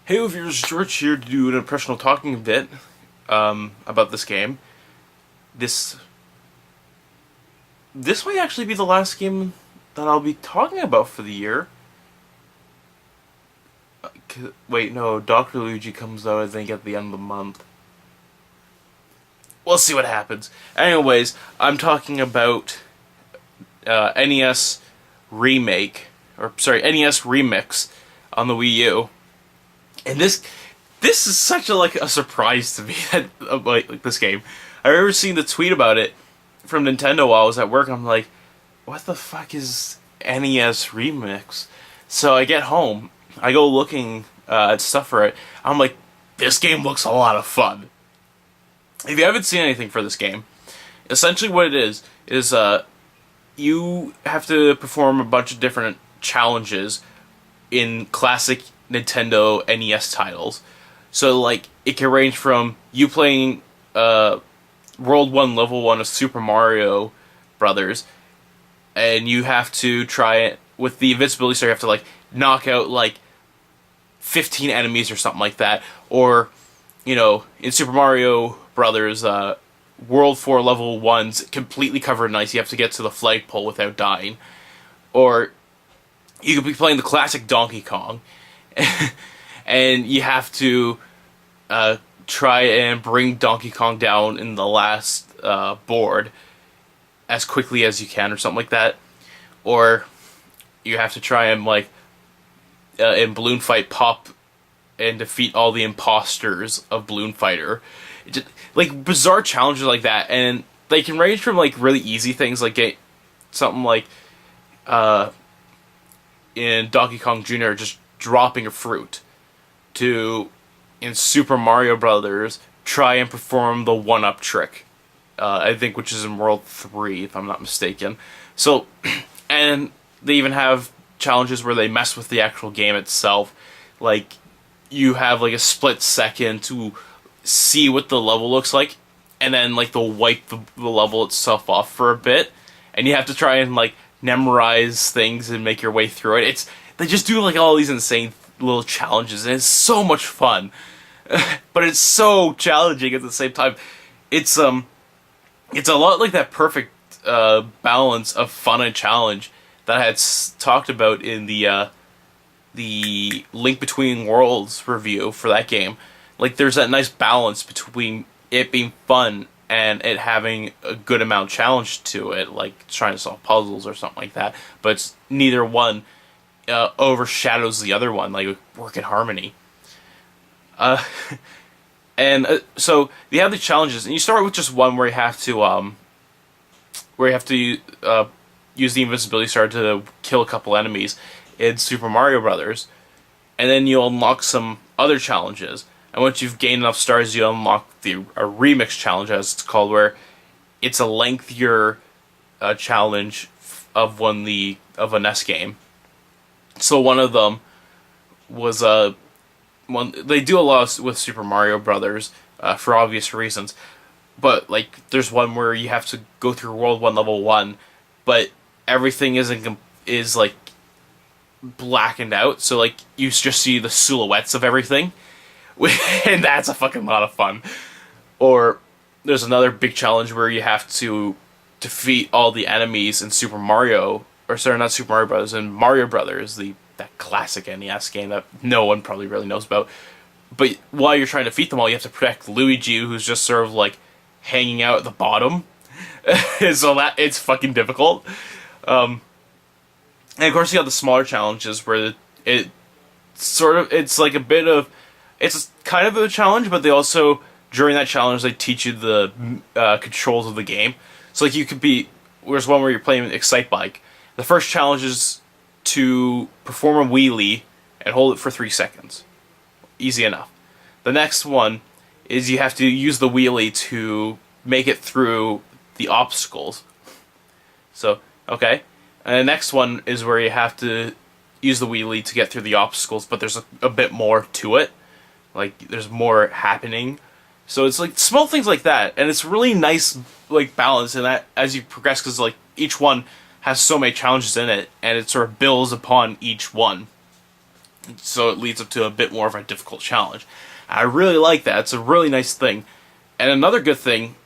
Hey viewers, George here to do an impressional talking bit about this game. This might actually be the last game that I'll be talking about for the year. Wait, no, Dr. Luigi comes out I think at the end of the month. We'll see what happens. Anyways, I'm talking about NES remake, or sorry, NES remix on the Wii U. And this is such a surprise to me that like this game. I remember seeing the tweet about it from Nintendo while I was at work. I'm like, what the fuck is NES remix? So I get home, I go looking at stuff for it. I'm like, this game looks a lot of fun. If you haven't seen anything for this game, essentially what it is you have to perform a bunch of different challenges in classic Nintendo NES titles. So like it can range from you playing World 1 Level 1 of Super Mario Brothers, and you have to try it with the invincibility star. You have to like knock out like 15 enemies or something like that. Or, you know, in Super Mario Brothers, World 4 Level 1's completely covered in ice. You have to get to the flagpole without dying. Or you could be playing the classic Donkey Kong, and you have to try and bring Donkey Kong down in the last board as quickly as you can, or something like that. Or you have to try and in Balloon Fight pop and defeat all the imposters of Balloon Fighter. Just, like bizarre challenges like that, and they can range from like really easy things like get something like in Donkey Kong Jr. just dropping a fruit, to in Super Mario Brothers try and perform the 1-up trick, I think, which is in World 3 if I'm not mistaken. So and they even have challenges where they mess with the actual game itself, like you have like a split second to see what the level looks like, and then like they'll wipe the level itself off for a bit, and you have to try and like memorize things and make your way through it. They just do like all these insane little challenges, and it's so much fun. But it's so challenging at the same time. It's a lot like that perfect balance of fun and challenge that I had talked about in the Link Between Worlds review for that game. Like, there's that nice balance between it being fun and it having a good amount of challenge to it, like trying to solve puzzles or something like that. But it's neither one overshadows the other one, like work in harmony. So you have the challenges, and you start with just one where you have to use the invincibility star to kill a couple enemies in Super Mario Brothers, and then you'll unlock some other challenges. And once you've gained enough stars, you unlock a remix challenge, as it's called, where it's a lengthier challenge of a NES game. So one of them was they do a lot with Super Mario Brothers for obvious reasons, but like there's one where you have to go through World 1 Level 1, but everything is like blackened out, so like you just see the silhouettes of everything. And that's a fucking lot of fun. Or there's another big challenge where you have to defeat all the enemies in Super Mario, or sorry, not Super Mario Brothers, in Mario Brothers, that classic NES game that no one probably really knows about. But while you're trying to defeat them all, you have to protect Luigi, who's just sort of like hanging out at the bottom. So that it's fucking difficult. And of course you have the smaller challenges where it's like a bit of, it's kind of a challenge, but they also, during that challenge, they teach you the controls of the game. So like there's one where you're playing Excite Bike. The first challenge is to perform a wheelie and hold it for 3 seconds. Easy enough. The next one is you have to use the wheelie to make it through the obstacles. So, okay. And the next one is where you have to use the wheelie to get through the obstacles, but there's a bit more to it. Like, there's more happening. So it's like small things like that, and it's really nice, like, balance in that as you progress, because like each one has so many challenges in it, and it sort of builds upon each one. so it leads up to a bit more of a difficult challenge. I really like that. It's a really nice thing. And another good thing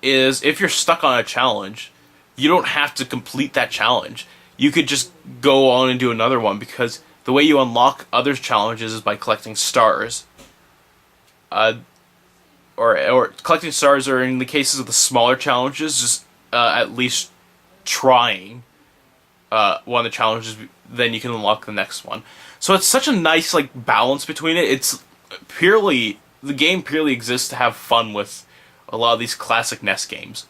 is if you're stuck on a challenge, you don't have to complete that challenge. You could just go on and do another one, because the way you unlock other challenges is by collecting stars. Or collecting stars, or in the cases of the smaller challenges, just at least trying one of the challenges, then you can unlock the next one. So it's such a nice like balance between it. It's purely, the game purely exists to have fun with a lot of these classic NES games,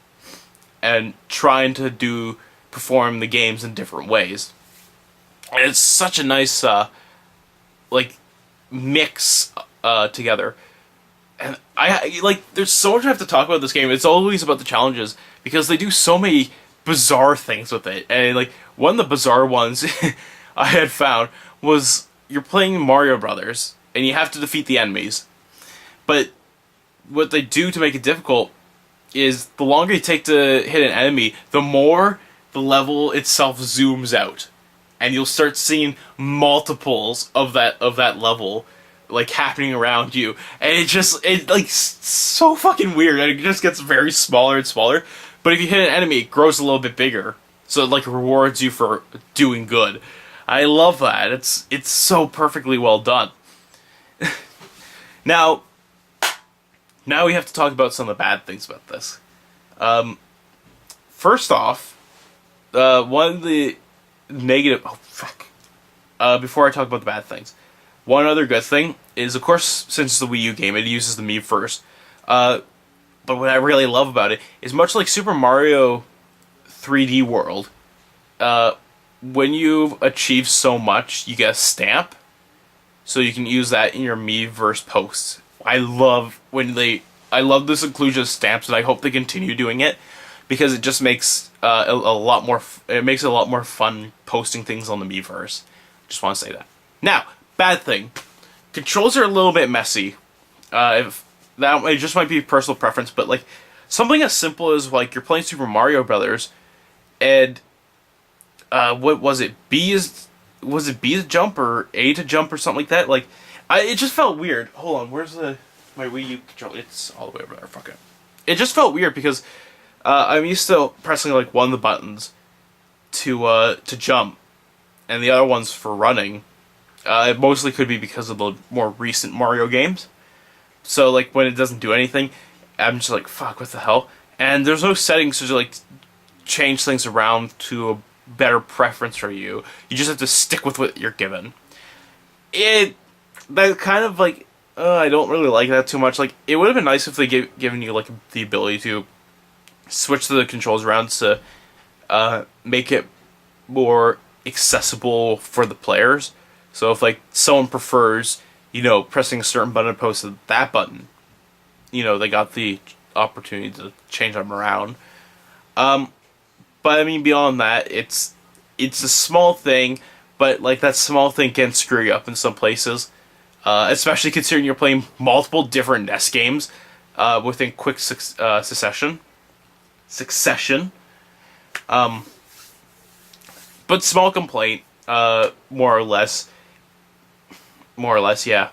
and trying to perform the games in different ways. And it's such a nice like mix together. And I like, there's so much I have to talk about this game. It's always about the challenges, because they do so many bizarre things with it. And like, one of the bizarre ones I had found was, you're playing Mario Brothers and you have to defeat the enemies. But what they do to make it difficult is, the longer you take to hit an enemy, the more the level itself zooms out, and you'll start seeing multiples of that level like happening around you, and it like so fucking weird, and it just gets very smaller and smaller. But if you hit an enemy, it grows a little bit bigger, so it like rewards you for doing good. I love that. It's so perfectly well done. Now we have to talk about some of the bad things about this. First off, one of the negative... Oh, fuck. Before I talk about the bad things, one other good thing is, of course, since it's the Wii U game, it uses the Mii first. But what I really love about it is, much like Super Mario 3D World, when you've achieved so much, you get a stamp, so you can use that in your Miiverse posts. I love this inclusion of stamps, and I hope they continue doing it, because it just makes a lot more fun posting things on the Miiverse. Just want to say that. Now, bad thing, controls are a little bit messy. It just might be personal preference, but like, something as simple as like, you're playing Super Mario Brothers, and what was it? B to jump or A to jump or something like that? Like, it just felt weird. Hold on, where's my Wii U controller? It's all the way over there. Fuck it. It just felt weird, because I'm used to pressing like one of the buttons to jump, and the other one's for running. It mostly could be because of the more recent Mario games. So like, when it doesn't do anything, I'm just like, fuck, what the hell? And there's no settings to like change things around to a better preference for you. You just have to stick with what you're given. That kind of like, I don't really like that too much. Like, it would have been nice if they given you like the ability to switch the controls around to make it more accessible for the players. So if like someone prefers, pressing a certain button opposed to that button, they got the opportunity to change them around. But I mean, beyond that, it's a small thing, but like, that small thing can screw you up in some places. Especially considering you're playing multiple different NES games within quick succession. But small complaint, more or less, yeah.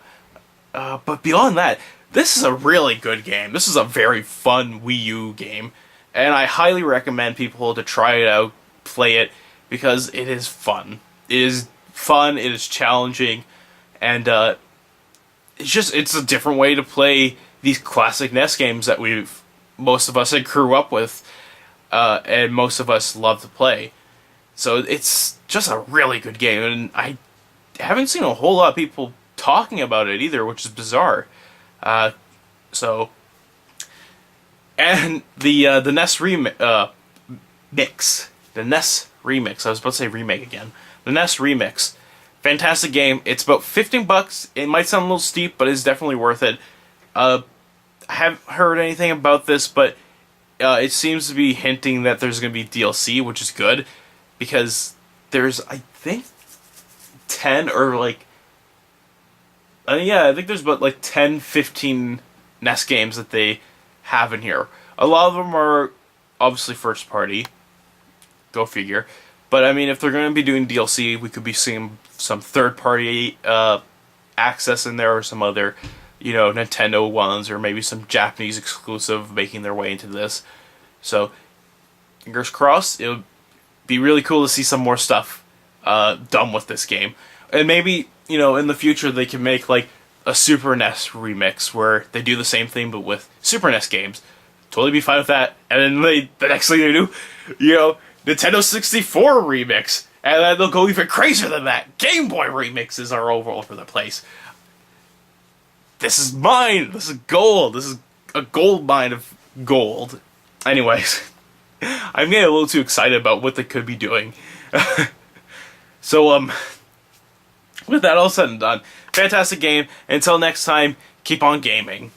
But beyond that, this is a really good game. This is a very fun Wii U game, and I highly recommend people to try it out, play it, because it is fun. It is fun, it is challenging, and it's a different way to play these classic NES games that most of us grew up with, and most of us love to play. So it's just a really good game, and I haven't seen a whole lot of people talking about it either, which is bizarre. And the NES mix, the NES remix. I was about to say remake again. The NES remix. Fantastic game. It's about $15. It might sound a little steep, but it's definitely worth it. I haven't heard anything about this, but it seems to be hinting that there's going to be DLC, which is good, because there's, I think, 10 or like... I think there's about like 10, 15 NES games that they have in here. A lot of them are obviously first party. Go figure. But I mean, if they're going to be doing DLC, we could be seeing some third-party access in there, or some other, Nintendo ones, or maybe some Japanese exclusive making their way into this. So, fingers crossed. It would be really cool to see some more stuff done with this game, and maybe in the future they can make like a Super NES remix where they do the same thing but with Super NES games. Totally be fine with that. And then the next thing they do, Nintendo 64 remix. And then they'll go even crazier than that. Game Boy remixes are all over the place. This is mine. This is gold. This is a gold mine of gold. Anyways, I'm getting a little too excited about what they could be doing. So, with that all said and done, fantastic game. Until next time, keep on gaming.